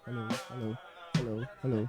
Hello, hello, hello, hello.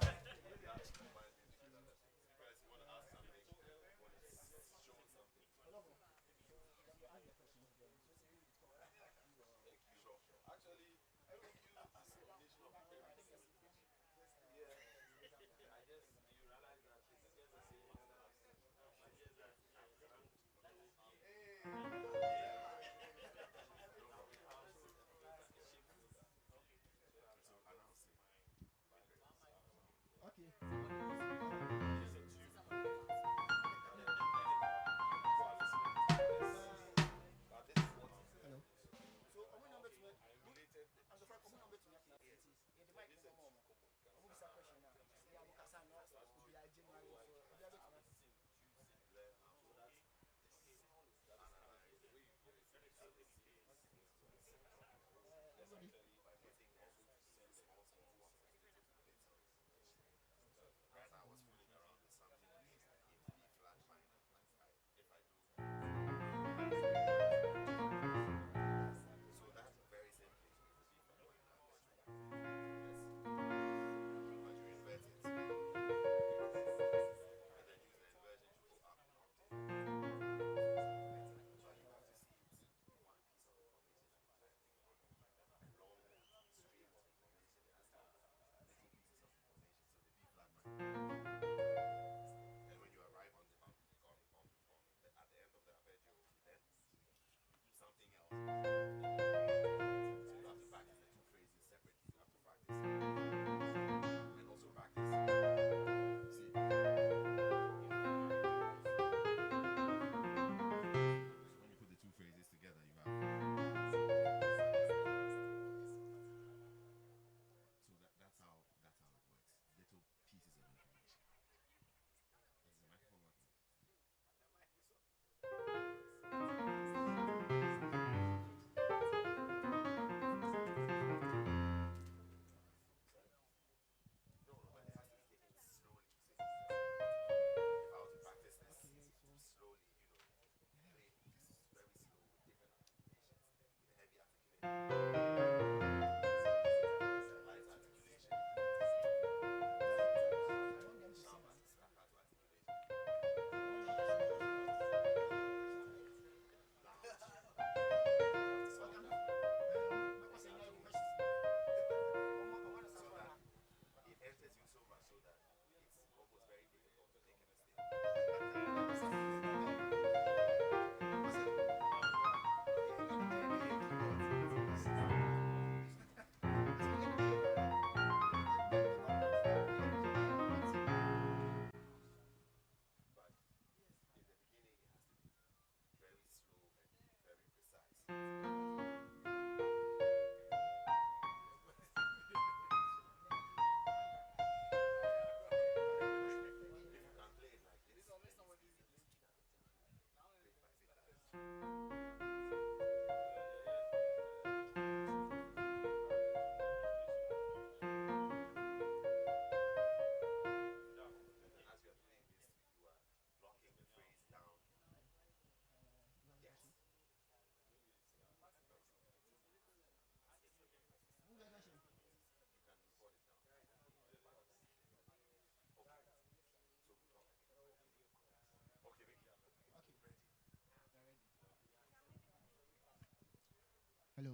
Hello.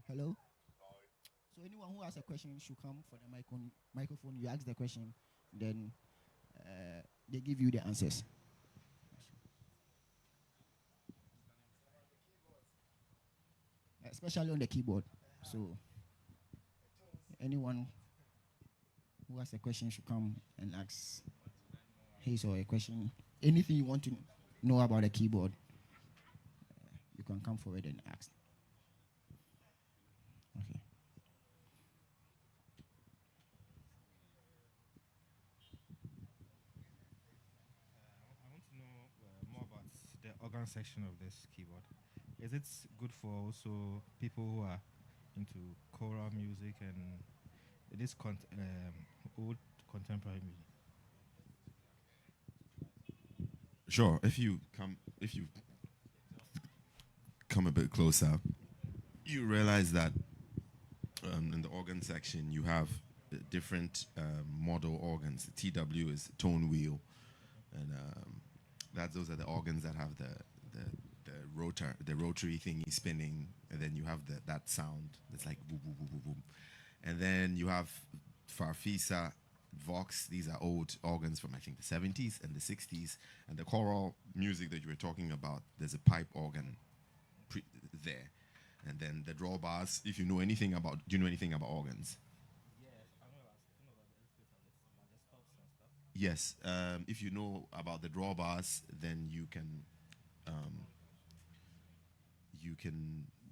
Hello. So anyone who has a question should come for the microphone. You ask the question, then they give you the answers, especially on the keyboard. So anyone who has a question should come and ask his or a question. Anything you want to know about the keyboard, you can come forward and ask. Okay. I want to know more about the organ section of this keyboard. Is it good for also people who are into choral music and it is old contemporary music. Sure. If you come a bit closer, you realize that in the organ section you have different model organs. The TW is tone wheel, and those are the organs that have the rotary thingy spinning, and then you have that sound that's like boom boom boom boom boom, and then you have farfisa, vox. These are old organs from I think the 70s and the 60s, and the choral music that you were talking about. There's a pipe organ there, and then the drawbars. If you know anything about, do you know anything about organs? Yes. If you know about the drawbars, then you can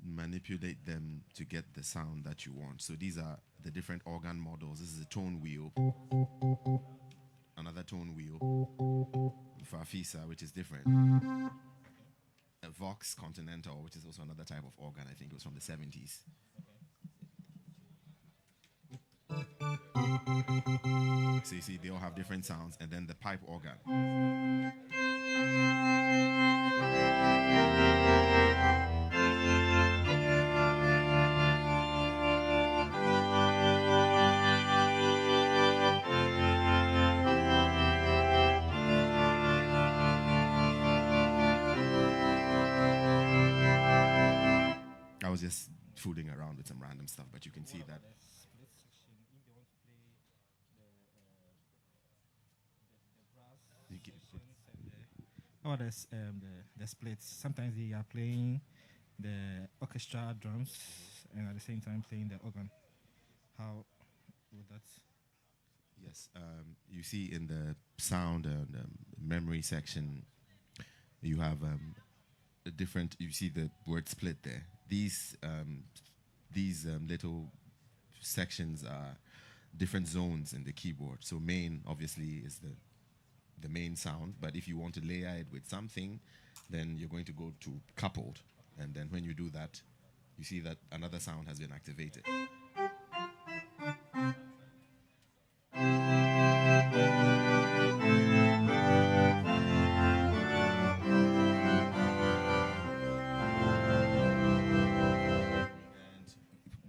manipulate them to get the sound that you want. So these are the different organ models. This is a tone wheel, another tone wheel, farfisa, which is different, a vox continental, which is also another type of organ. I think it was from the 70s. So you see, they all have different sounds, and then the pipe organ. I was just fooling around with some random stuff, but you can see that. Split section, if they want to play the brass You sections and the splits. Sometimes they are playing the orchestra drums and at the same time playing the organ. How would that? Yes, you see in the sound and memory section, you have a different. You see the word split there. These little sections are different zones in the keyboard. So main obviously is the main sound, but if you want to layer it with something, then you're going to go to coupled, and then when you do that, you see that another sound has been activated. And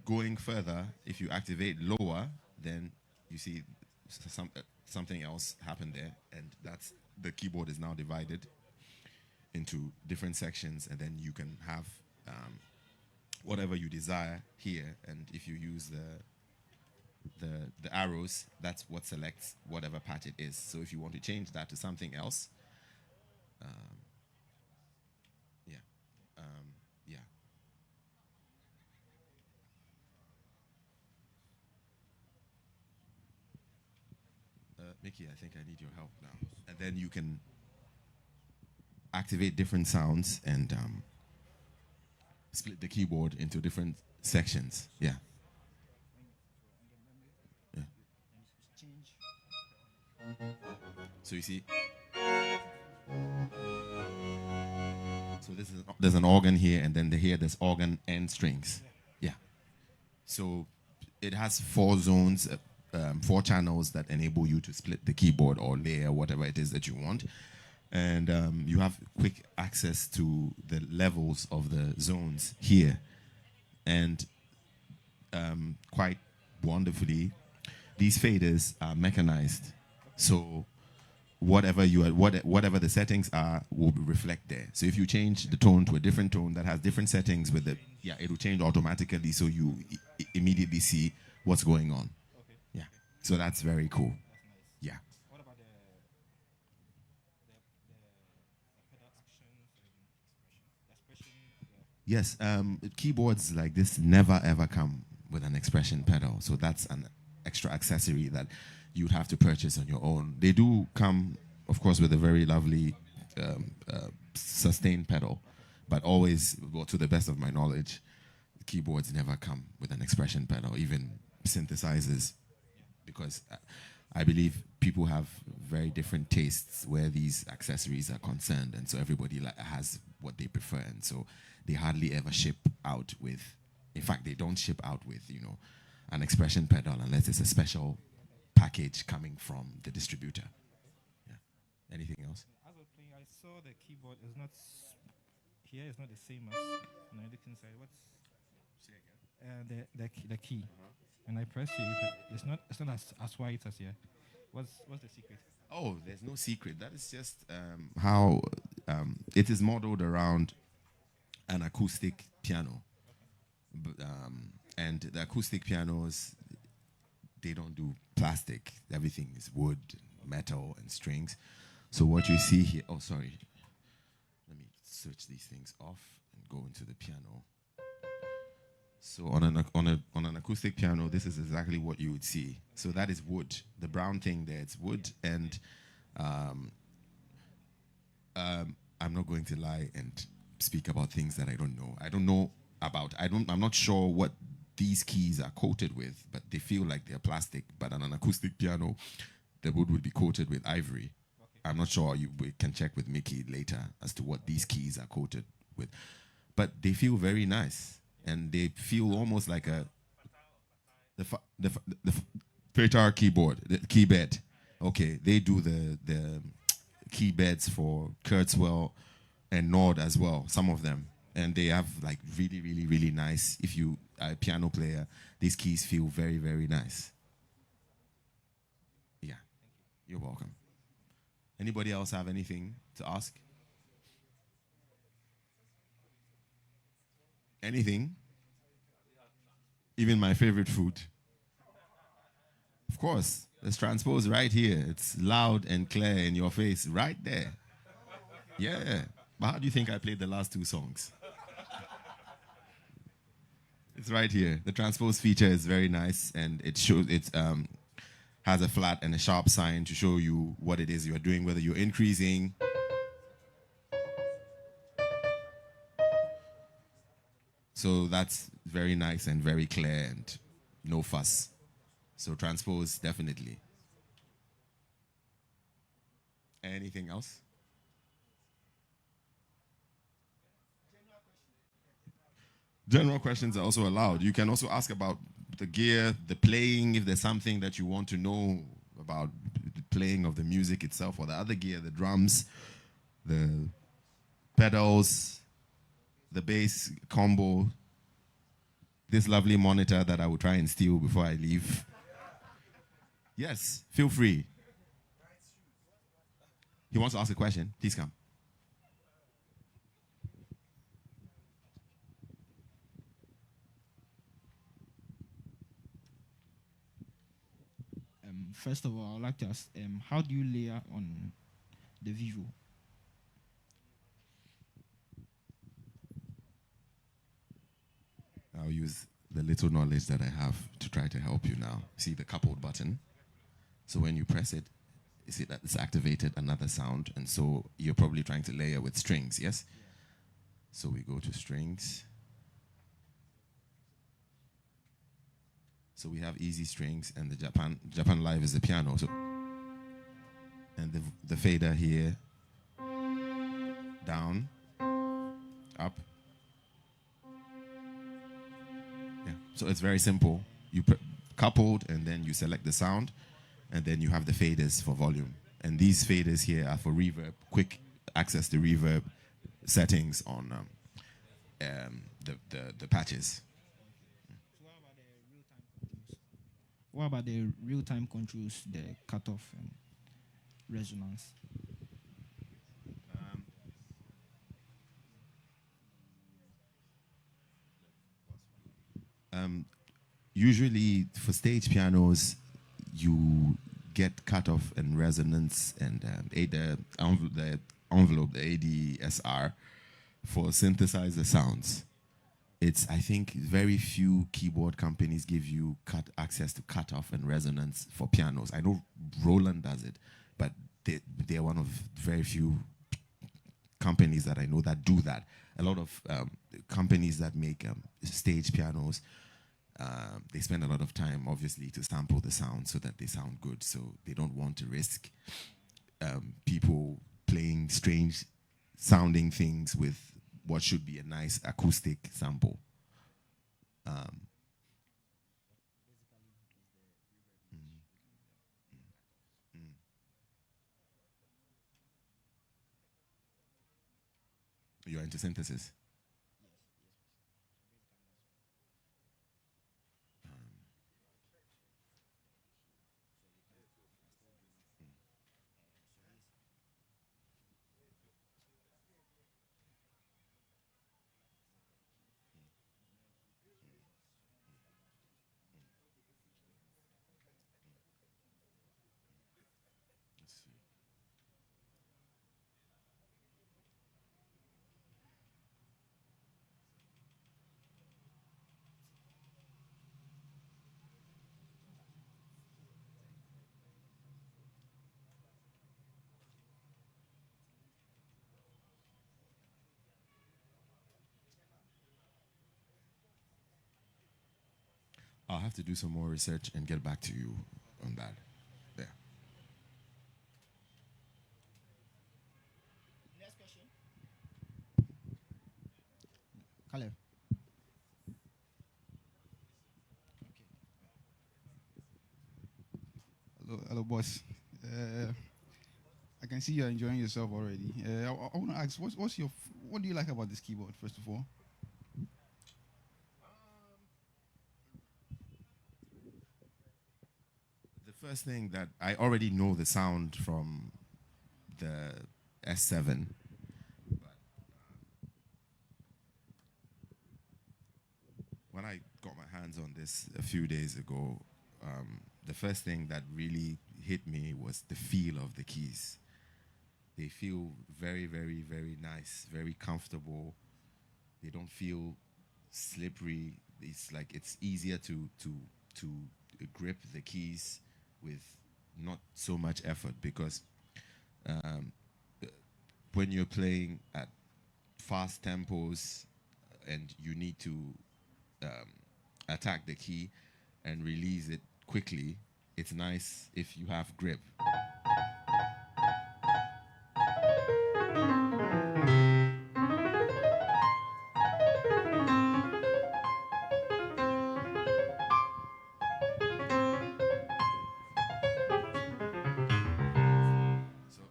going further, if you activate lower, then you see something else happened there, and that's the keyboard is now divided into different sections, and then you can have whatever you desire here. And if you use the arrows, that's what selects whatever part it is. So if you want to change that to something else, yeah, yeah. Mickey, I think I need your help now. And then you can activate different sounds and split the keyboard into different sections. Yeah. Yeah. Change. So you see, so there's an organ here, and then here there's organ and strings. Yeah. So it has 4 zones, 4 channels that enable you to split the keyboard or layer whatever it is that you want. And you have quick access to the levels of the zones here. And quite wonderfully, these faders are mechanized. So whatever the settings are will reflect there. So if you change the tone to a different tone that has different settings with it, yeah, it will change automatically. So you immediately see what's going on. Okay. Yeah. So that's very cool. That's nice. Yeah. What about the pedal actions and expression? Yeah. Yes, keyboards like this never ever come with an expression pedal, so that's an extra accessory that you'd have to purchase on your own. They do come, of course, with a very lovely sustain pedal, but always, well, to the best of my knowledge, keyboards never come with an expression pedal, even synthesizers, because I believe people have very different tastes where these accessories are concerned, and so everybody has what they prefer, and so they hardly ever ship out with. In fact, they don't ship out with an expression pedal unless it's a special package coming from the distributor. Yeah. Anything else? As I was playing, I saw the keyboard is not here. Is not the same as when I look inside. What's the key? And I press here. It's not as white as here. What's the secret? Oh, there's no secret. That is just how it is modeled around an acoustic piano. And the acoustic pianos, they don't do plastic. Everything is wood, metal, and strings. So what you see here, oh, sorry. Let me switch these things off and go into the piano. So on an acoustic piano, this is exactly what you would see. So that is wood. The brown thing there, it's wood. And I'm not going to lie and speak about things that I don't know. I don't know about. I'm not sure what these keys are coated with, but they feel like they're plastic. But on an acoustic piano, the wood would be coated with ivory. Okay. I'm not sure. We can check with Mickey later as to what these keys are coated with. But they feel very nice. And they feel almost like the Petar keyboard, the key bed. Okay, they do the key beds for Kurzweil and Nord as well, some of them. And they have like really, really, really nice, if you are a piano player, these keys feel very, very nice. Yeah, you're welcome. Anybody else have anything to ask? Anything? Even my favorite food. Of course, let's transpose right here. It's loud and clear in your face, right there. Yeah. But how do you think I played the last two songs? It's right here. The transpose feature is very nice, and it shows has a flat and a sharp sign to show you what it is you're doing, whether you're increasing. So that's very nice and very clear and no fuss. So transpose, definitely. Anything else? General questions are also allowed. You can also ask about the gear, the playing, if there's something that you want to know about the playing of the music itself, or the other gear, the drums, the pedals, the bass combo, this lovely monitor that I will try and steal before I leave. Yes, feel free. He wants to ask a question. Please come. First of all, I'd like to ask, how do you layer on the visual? I'll use the little knowledge that I have to try to help you now. See the coupled button? So when you press it, you see that it's activated another sound, and so you're probably trying to layer with strings, yes? Yeah. So we go to strings. So we have easy strings, and the Japan Live is the piano. So, and the fader here, down, up. Yeah. So it's very simple. You coupled, and then you select the sound, and then you have the faders for volume. And these faders here are for reverb, quick access to reverb settings on the patches. What about the real-time controls, the cutoff and resonance? Usually for stage pianos, you get cutoff and resonance and the envelope, the ADSR, for synthesizer sounds. I think very few keyboard companies give you access to cutoff and resonance for pianos. I know Roland does it, but they're one of very few companies that I know that do that. A lot of companies that make stage pianos, they spend a lot of time, obviously, to sample the sound so that they sound good. So they don't want to risk people playing strange sounding things with what should be a nice acoustic sample. You're into synthesis. Let's see. I'll have to do some more research and get back to you on that. Yeah. Next question. Caleb. Hello, boss. I can see you're enjoying yourself already. I want to ask, what do you like about this keyboard, first of all? The first thing that I already know the sound from the S7. When I got my hands on this a few days ago, the first thing that really hit me was the feel of the keys. They feel very, very, very nice, very comfortable. They don't feel slippery. It's like it's easier to grip the keys with not so much effort, because um, when you're playing at fast tempos and you need to um, attack the key and release it quickly, it's nice if you have grip. So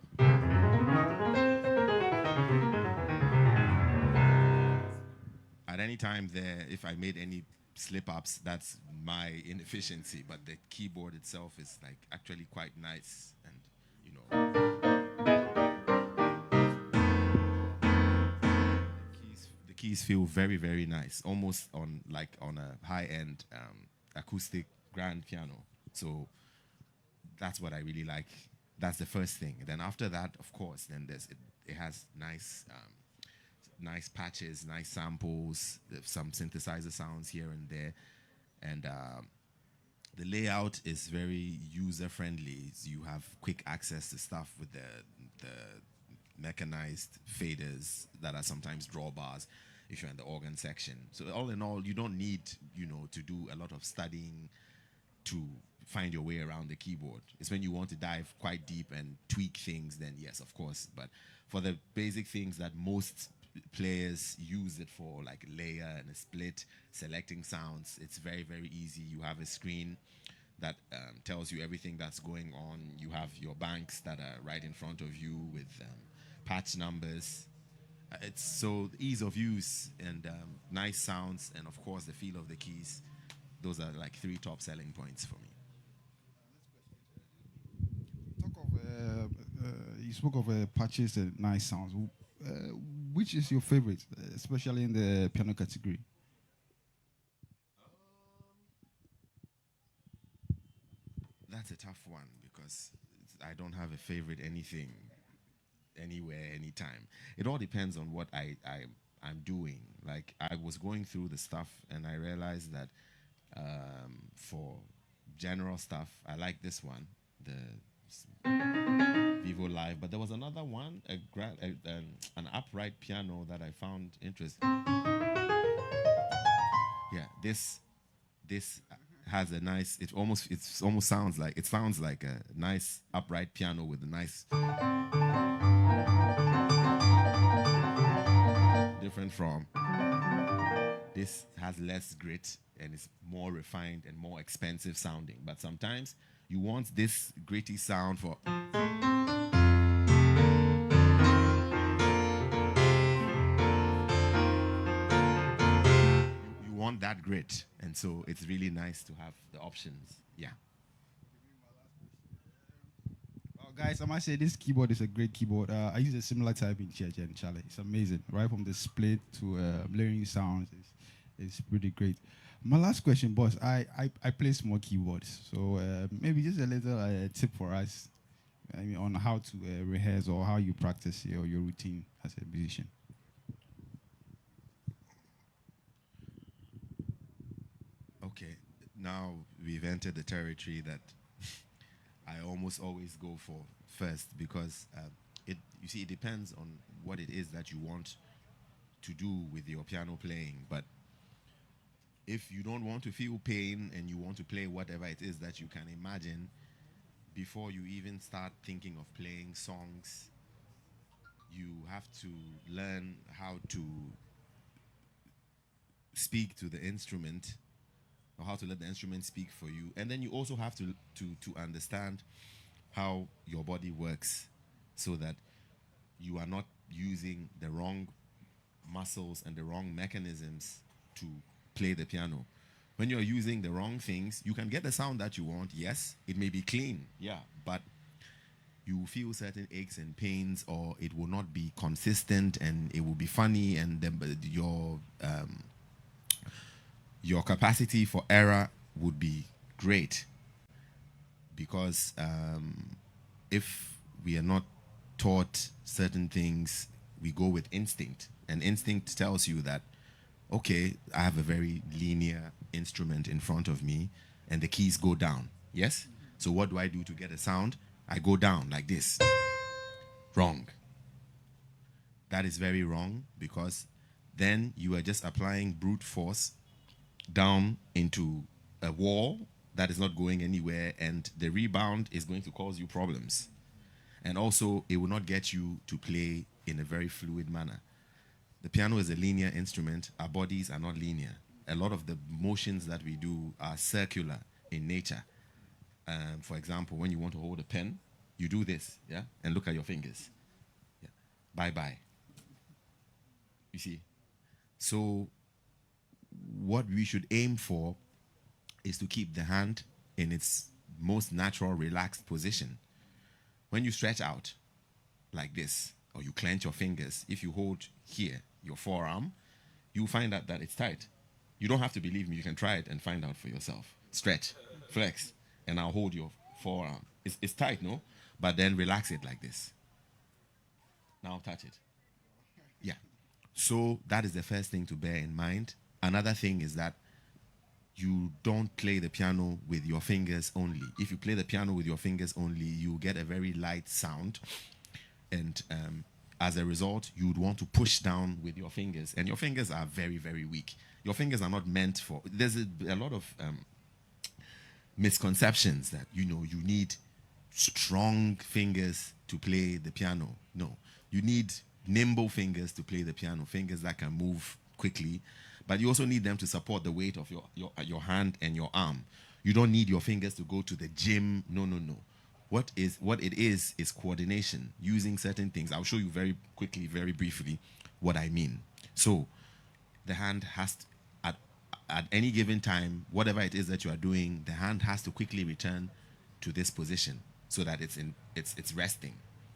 at any time there, if I made any slip ups, that's my inefficiency. But the keyboard itself is like actually quite nice, and you know, the keys feel very, very nice, almost on like on a high end acoustic grand piano. So that's what I really like. That's the first thing. Then after that, of course, then it has nice patches, nice samples, some synthesizer sounds here and there, and the layout is very user friendly. So you have quick access to stuff with the mechanized faders that are sometimes drawbars if you're in the organ section. So all in all, you don't need to do a lot of studying to find your way around the keyboard. It's when you want to dive quite deep and tweak things, then yes, of course. But for the basic things that most players use it for, like layer and a split, selecting sounds, it's very, very easy. You have a screen that tells you everything that's going on. You have your banks that are right in front of you with patch numbers. It's so ease of use and nice sounds, and of course the feel of the keys. Those are like three top selling points for me. You spoke of patches and nice sounds. Uh, which is your favorite, especially in the piano category? That's a tough one because I don't have a favorite anything, anywhere, anytime. It all depends on what I'm doing. Like I was going through the stuff and I realized that for general stuff, I like this one, the Vivo Live. But there was another one, an upright piano that I found interesting. Yeah, this has a nice. It almost sounds like a nice upright piano with a nice different from this has less grit and is more refined and more expensive sounding. But sometimes you want this gritty sound for want that grit. And so it's really nice to have the options. Yeah. Well, guys, I must say this keyboard is a great keyboard. I use a similar type in church and Charlie. It's amazing, right from the split to layering sounds. It's pretty great. My last question, boss. I play small keyboards, so maybe just a little tip for us, I mean, on how to rehearse or how you practice your routine as a musician. Okay. Now we've entered the territory that I almost always go for first because you see, it depends on what it is that you want to do with your piano playing. But if you don't want to feel pain and you want to play whatever it is that you can imagine, before you even start thinking of playing songs, you have to learn how to speak to the instrument or how to let the instrument speak for you. And then you also have to understand how your body works so that you are not using the wrong muscles and the wrong mechanisms to play the piano. When you're using the wrong things, you can get the sound that you want. Yes, it may be clean, yeah, but you feel certain aches and pains, or it will not be consistent, and it will be funny, and then your capacity for error would be great, because if we are not taught certain things, we go with instinct, and instinct tells you that, okay, I have a very linear instrument in front of me and the keys go down. Yes? So what do I do to get a sound? I go down like this. Wrong. That is very wrong, because then you are just applying brute force down into a wall that is not going anywhere, and the rebound is going to cause you problems. And also, it will not get you to play in a very fluid manner. The piano is a linear instrument. Our bodies are not linear. A lot of the motions that we do are circular in nature. For example, when you want to hold a pen, you do this, yeah, and look at your fingers. Yeah. Bye-bye. You see? So what we should aim for is to keep the hand in its most natural, relaxed position. When you stretch out like this, or you clench your fingers, if you hold here, your forearm, you'll find out that it's tight. You don't have to believe me. You can try it and find out for yourself. Stretch, flex, and I'll hold your forearm. It's tight, no? But then relax it like this. Now touch it. Yeah. So that is the first thing to bear in mind. Another thing is that you don't play the piano with your fingers only. If you play the piano with your fingers only, you get a very light sound. And as a result, you would want to push down with your fingers. And your fingers are very, very weak. Your fingers are not meant for... There's a lot of misconceptions that, you need strong fingers to play the piano. No. You need nimble fingers to play the piano, fingers that can move quickly. But you also need them to support the weight of your hand and your arm. You don't need your fingers to go to the gym. No. What it is coordination, using certain things. I'll show you very quickly, very briefly, what I mean. So the hand has to, at any given time, whatever it is that you are doing, the hand has to quickly return to this position so that it's resting.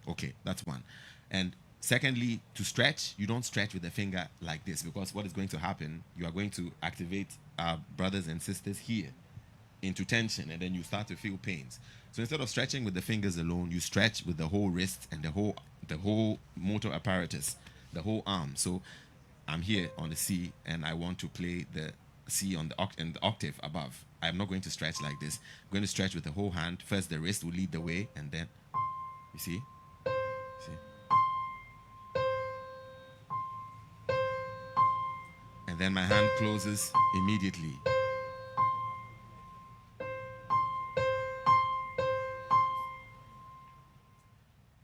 Okay, that's one. And secondly, to stretch, you don't stretch with the finger like this, because what is going to happen, you are going to activate our brothers and sisters here into tension, and then you start to feel pains. So instead of stretching with the fingers alone, you stretch with the whole wrist and the whole motor apparatus, the whole arm. So I'm here on the C, and I want to play the C on the octave above. I'm not going to stretch like this. I'm going to stretch with the whole hand. First, the wrist will lead the way, and then, you see? And then my hand closes immediately.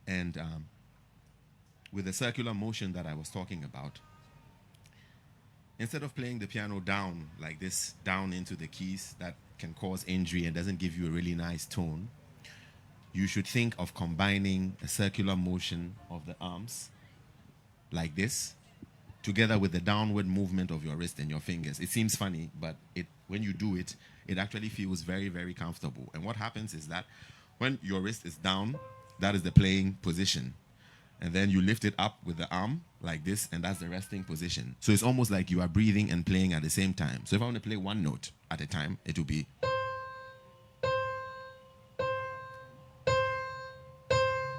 And with the circular motion that I was talking about, instead of playing the piano down like this, down into the keys, that can cause injury and doesn't give you a really nice tone, you should think of combining a circular motion of the arms like this together with the downward movement of your wrist and your fingers. It seems funny, but when you do it, it actually feels very, very comfortable. And what happens is that when your wrist is down, that is the playing position. And then you lift it up with the arm like this, and that's the resting position. So it's almost like you are breathing and playing at the same time. So if I want to play one note at a time, it will be.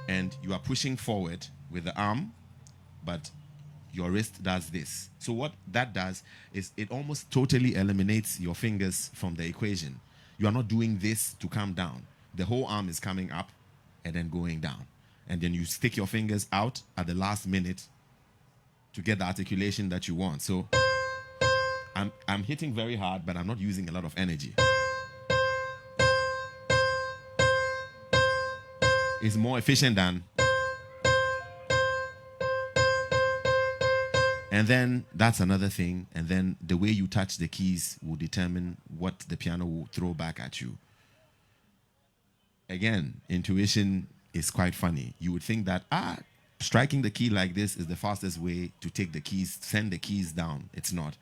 And you are pushing forward with the arm, but your wrist does this. So what that does is it almost totally eliminates your fingers from the equation. You are not doing this to come down. The whole arm is coming up and then going down. And then you stick your fingers out at the last minute to get the articulation that you want. So I'm hitting very hard, but I'm not using a lot of energy. It's more efficient than. And then that's another thing. And then the way you touch the keys will determine what the piano will throw back at you. Again, intuition is quite funny. You would think that, striking the key like this is the fastest way to take the keys, send the keys down. It's not.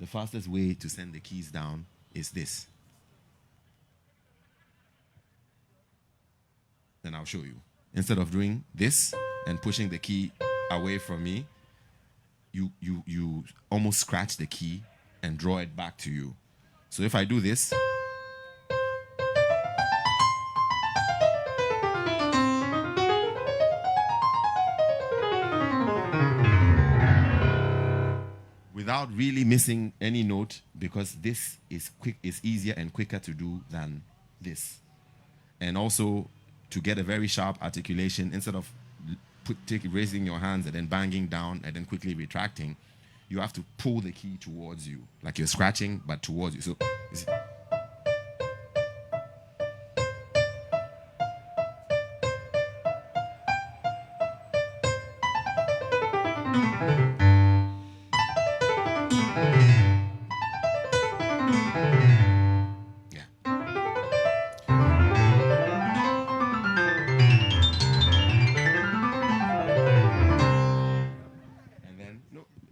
The fastest way to send the keys down is this. Then I'll show you. Instead of doing this and pushing the key away from me, you almost scratch the key and draw it back to you. So if I do this, without really missing any note, because this is easier and quicker to do than this. And also to get a very sharp articulation, instead of raising your hands and then banging down and then quickly retracting, you have to pull the key towards you, like you're scratching, but towards you. So, you see?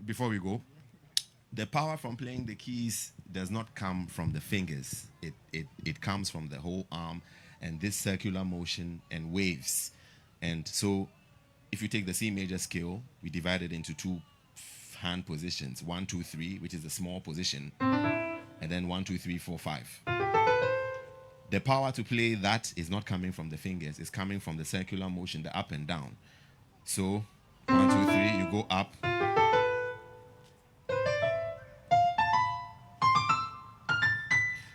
Before we go, the power from playing the keys does not come from the fingers. It comes from the whole arm and this circular motion and waves. And so if you take the C major scale, we divide it into two hand positions, 1, 2, 3, which is the small position, and then 1, 2, 3, 4, 5. The power to play that is not coming from the fingers, it's coming from the circular motion, the up and down. So 1, 2, 3, you go up.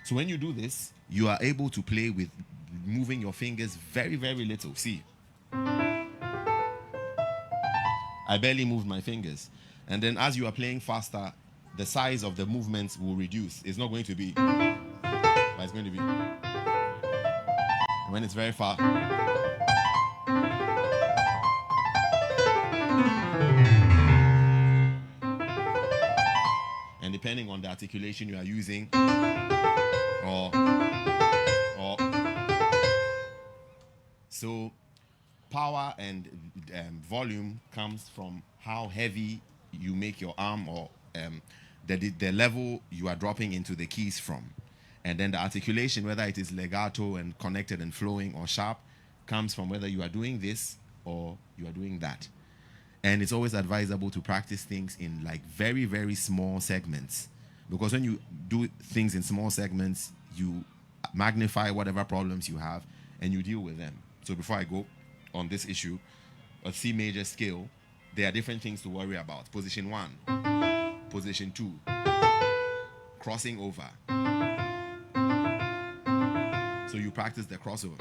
So when you do this, you are able to play with moving your fingers very, very little. See, I barely moved my fingers. And then as you are playing faster, the size of the movements will reduce. It's not going to be, but it's going to be. When it's very far. And depending on the articulation you are using, so power and volume comes from how heavy you make your arm, or the level you are dropping into the keys from. And then the articulation, whether it is legato and connected and flowing or sharp, comes from whether you are doing this or you are doing that. And it's always advisable to practice things in like very, very small segments. Because when you do things in small segments, you magnify whatever problems you have and you deal with them. So before I go on this issue, a C major scale, there are different things to worry about. Position 1, position 2, crossing over. So you practice the crossover.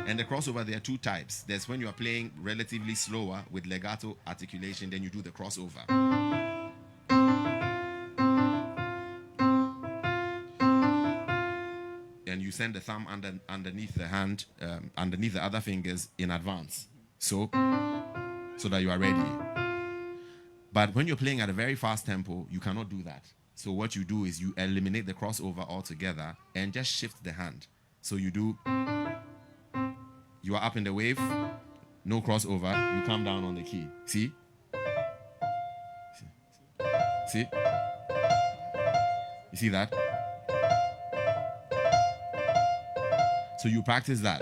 And the crossover, there are two types. There's when you are playing relatively slower with legato articulation, then you do the crossover. And you send the thumb underneath the hand, underneath the other fingers in advance. So that you are ready. But when you're playing at a very fast tempo, you cannot do that. So what you do is you eliminate the crossover altogether and just shift the hand. So you are up in the wave, no crossover, you come down on the key. See? See? You see that? So you practice that.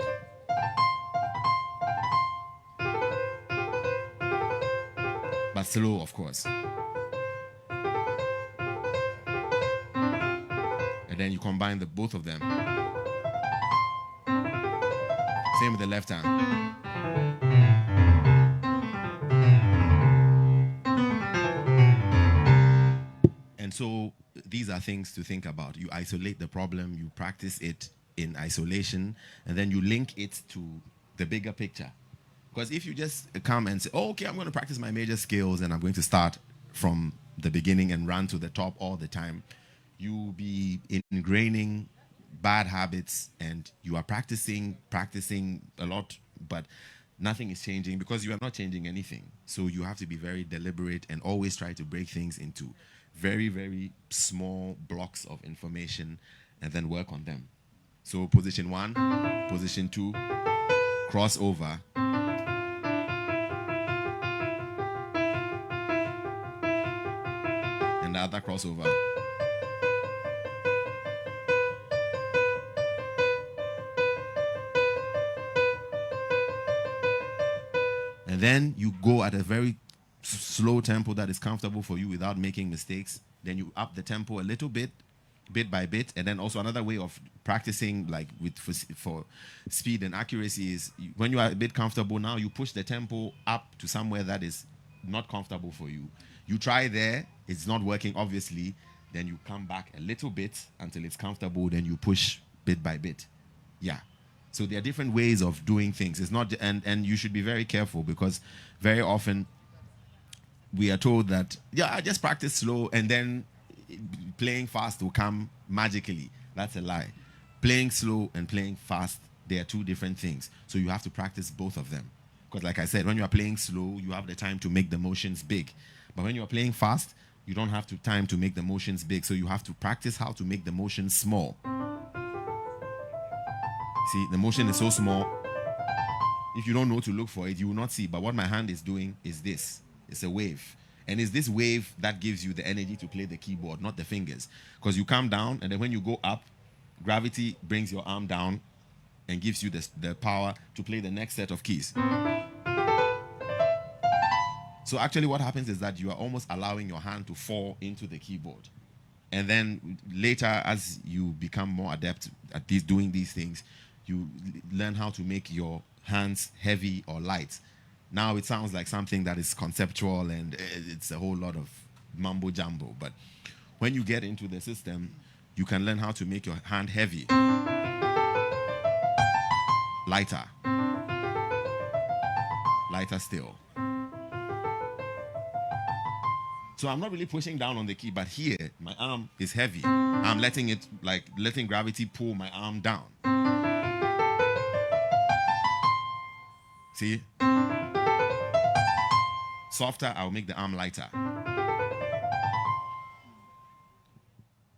But slow, of course. And then you combine the both of them. Same with the left hand. And so these are things to think about. You isolate the problem, you practice it in isolation, and then you link it to the bigger picture. Because if you just come and say, oh, okay, I'm going to practice my major skills and I'm going to start from the beginning and run to the top all the time, you'll be ingraining bad habits, and you are practicing a lot, but nothing is changing because you are not changing anything. So you have to be very deliberate and always try to break things into very, very small blocks of information and then work on them. So position 1, position 2, crossover. And the other crossover. And then you go at a very slow tempo that is comfortable for you without making mistakes. Then you up the tempo a little bit by bit. And then also another way of practicing, like for speed and accuracy, is when you are a bit comfortable now, you push the tempo up to somewhere that is not comfortable for you. You try there, it's not working, obviously. Then you come back a little bit until it's comfortable. Then you push bit by bit. Yeah. So there are different ways of doing things. It's not, and you should be very careful, because very often we are told that, yeah, I just practice slow and then playing fast will come magically. That's a lie. Playing slow and playing fast, they are two different things. So you have to practice both of them. Because like I said, when you are playing slow, you have the time to make the motions big. But when you are playing fast, you don't have time to make the motions big. So you have to practice how to make the motions small. See, the motion is so small. If you don't know to look for it, you will not see. But what my hand is doing is this. It's a wave. And it's this wave that gives you the energy to play the keyboard, not the fingers. Because you come down, and then when you go up, gravity brings your arm down and gives you the power to play the next set of keys. So actually what happens is that you are almost allowing your hand to fall into the keyboard. And then later, as you become more adept at doing these things, you learn how to make your hands heavy or light. Now it sounds like something that is conceptual and it's a whole lot of mumbo jumbo. But when you get into the system, you can learn how to make your hand heavy, lighter still. So I'm not really pushing down on the key, but here my arm is heavy. I'm letting gravity pull my arm down. See? Softer, I'll make the arm lighter.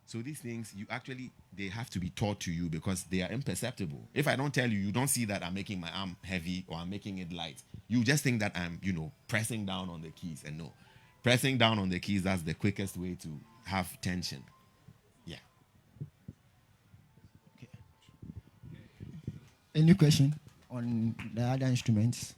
So these things, they have to be taught to you because they are imperceptible. If I don't tell you, you don't see that I'm making my arm heavy or I'm making it light. You just think that I'm, pressing down on the keys. And no, pressing down on the keys, that's the quickest way to have tension. Yeah. Okay. Any question on the other instruments?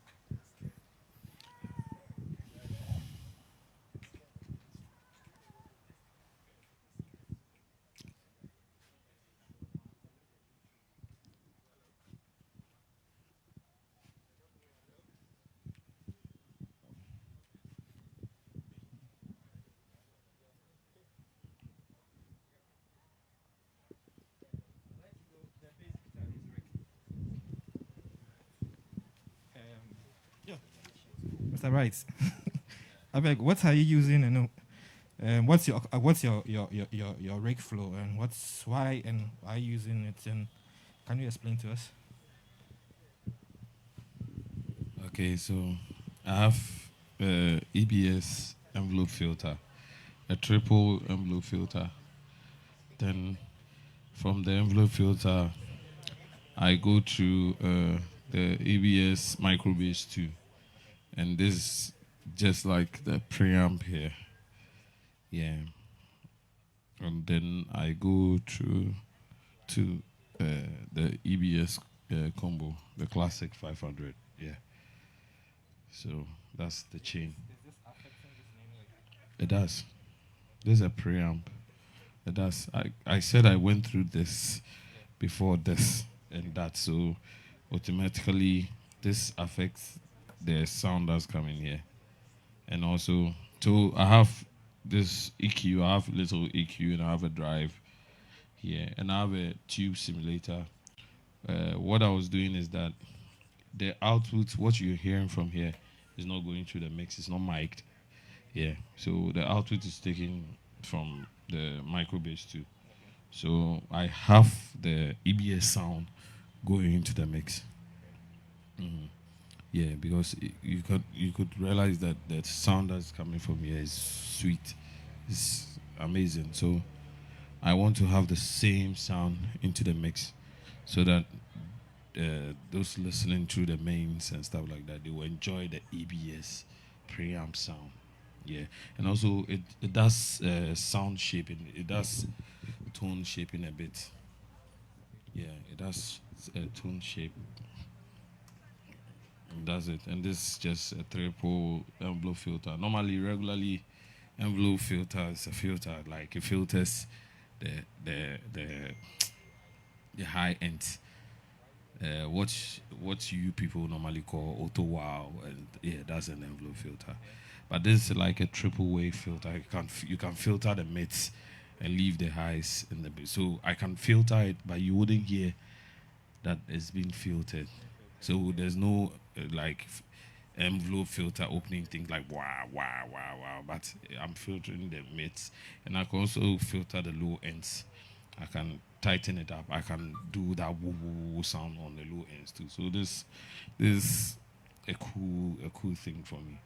Mr. Wright, I beg, what are you using and what's your rake flow and why are you using it, and can you explain to us? Okay, so I have EBS envelope filter, a triple envelope filter. Then from the envelope filter, I go to the EBS micro bass 2. And this is just like the preamp here. Yeah. And then I go through to the EBS combo, the classic 500. Yeah. So that's the chain. It does. This is a preamp. It does. I said I went through this before this and that, so automatically this affects the sound that's coming here. And also, so I have this EQ, I have little EQ, and I have a drive here, and I have a tube simulator. What I was doing is that the output, what you're hearing from here, is not going through the mix. It's not mic'd. Yeah. So the output is taken from the micro bass too. So I have the EBS sound going into the mix. Mhm. Yeah, because you could realize that the sound that's coming from here is sweet. It's amazing. So I want to have the same sound into the mix, so that those listening through the mains and stuff like that, they will enjoy the EBS preamp sound. Yeah, and also it does sound shaping. It does tone shaping a bit. Yeah, it does tone shape. And that's it. And this is just a triple envelope filter. Normally, regularly, envelope filter is a filter, like it filters the the the the high end. What you people normally call auto wow, and yeah, that's an envelope filter. But this is like a triple wave filter. You can filter the mids and leave the highs in the bit. So I can filter it, but you wouldn't hear that it's been filtered. So there's no envelope filter opening things like wow, wow, wow, wow. But I'm filtering the mids, and I can also filter the low ends. I can tighten it up. I can do that woo woo woo sound on the low ends too. So this is a cool thing for me.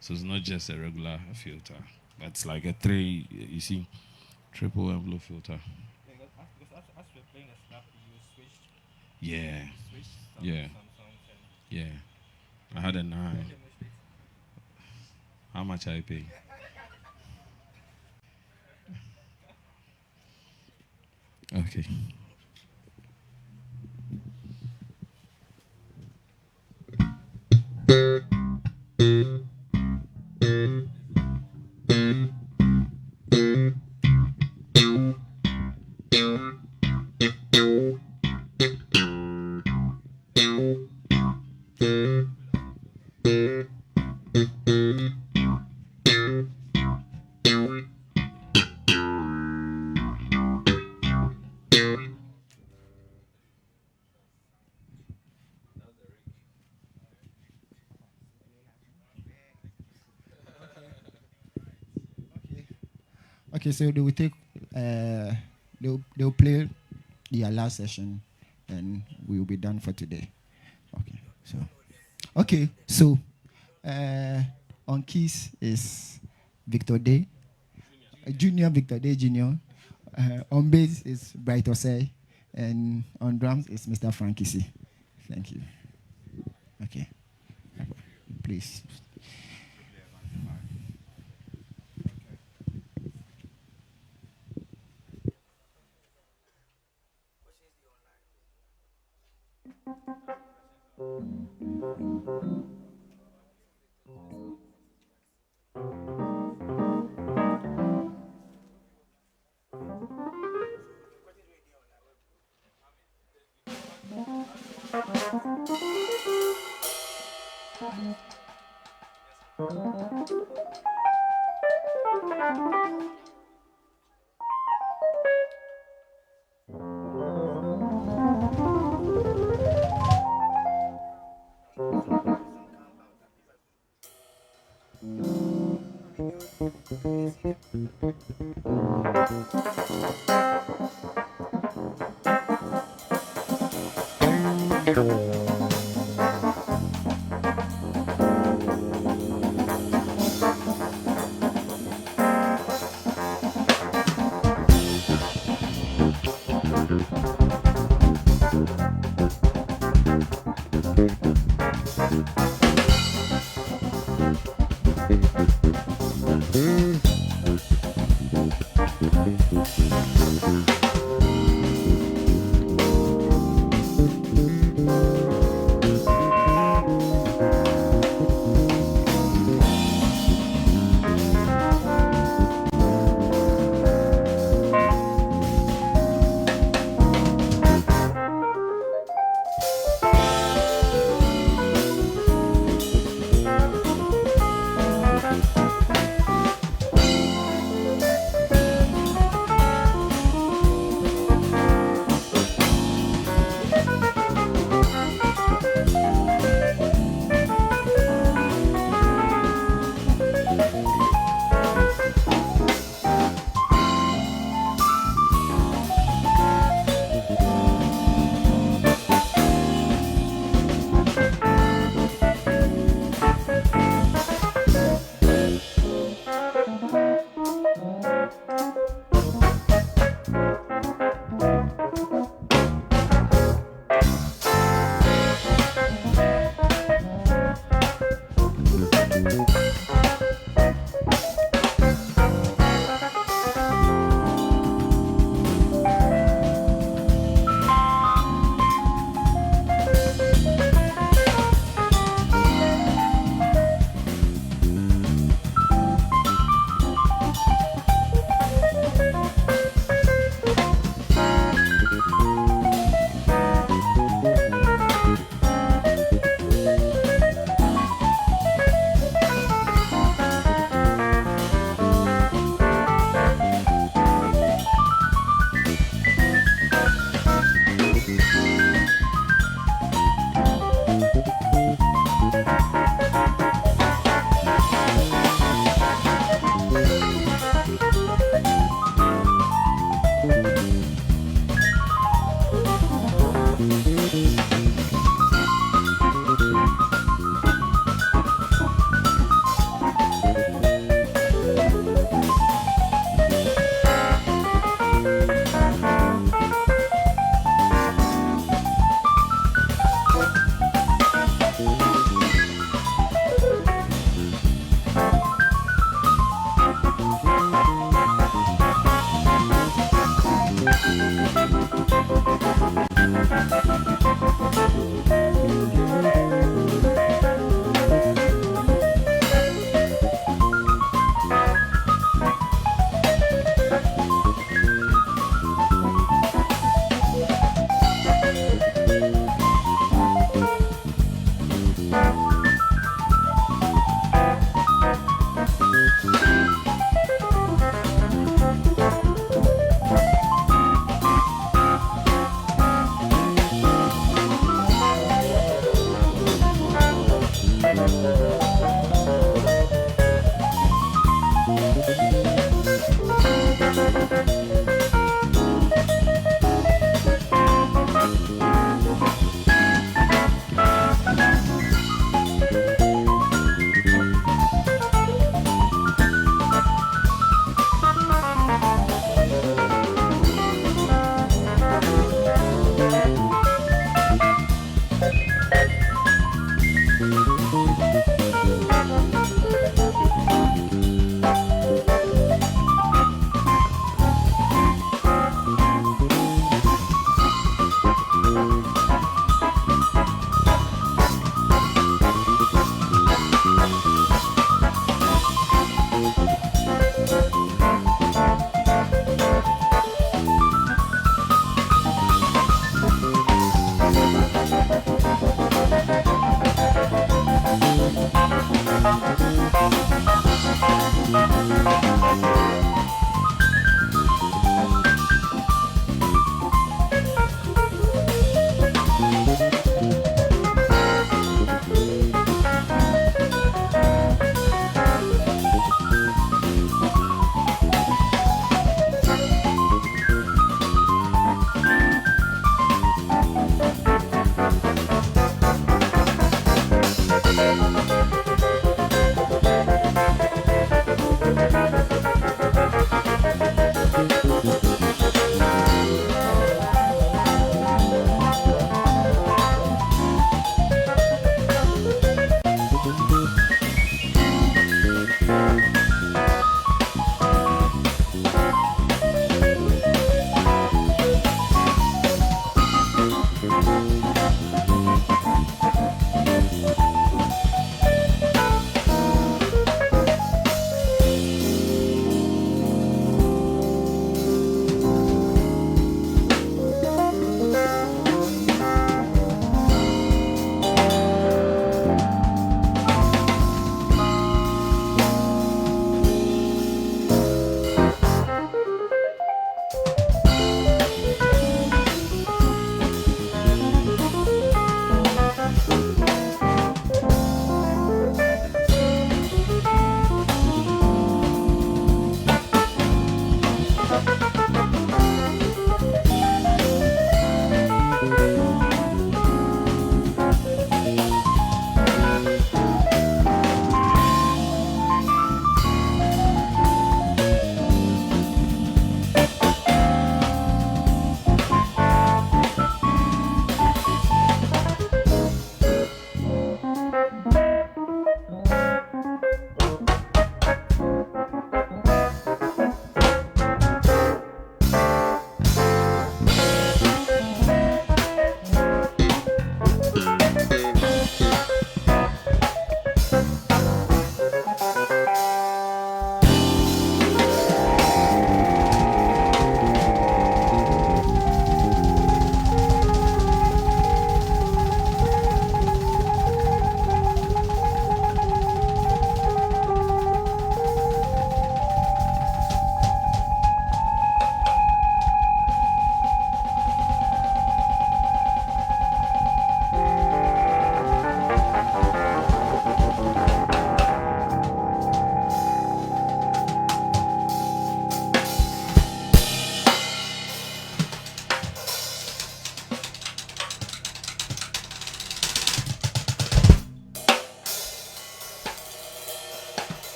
So it's not just a regular filter, but it's like a three. You see, triple envelope filter. Because as we're playing a snap, you switched, Yeah, Yeah. some songs and yeah. I had a 9. How much I pay? Okay. Okay, so they will take, they'll play their last session, and we will be done for today. So on keys is Victor Day, Junior Victor Day Junior. On bass is Bright Osei, and on drums is Mr. Frankie C. Thank you. Okay, please.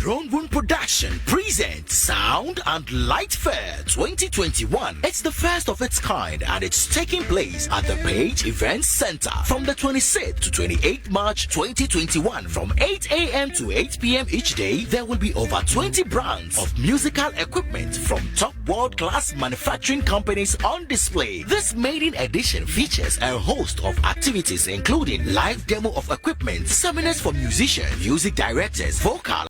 Ronwoon Production presents Sound and Light Fair 2021. It's the first of its kind and it's taking place at the Page Events Center from the 26th to 28th March 2021 from 8 a.m. to 8 p.m. each day. There will be over 20 brands of musical equipment from top world-class manufacturing companies on display. This maiden edition features a host of activities including live demo of equipment, seminars for musicians, music directors, vocal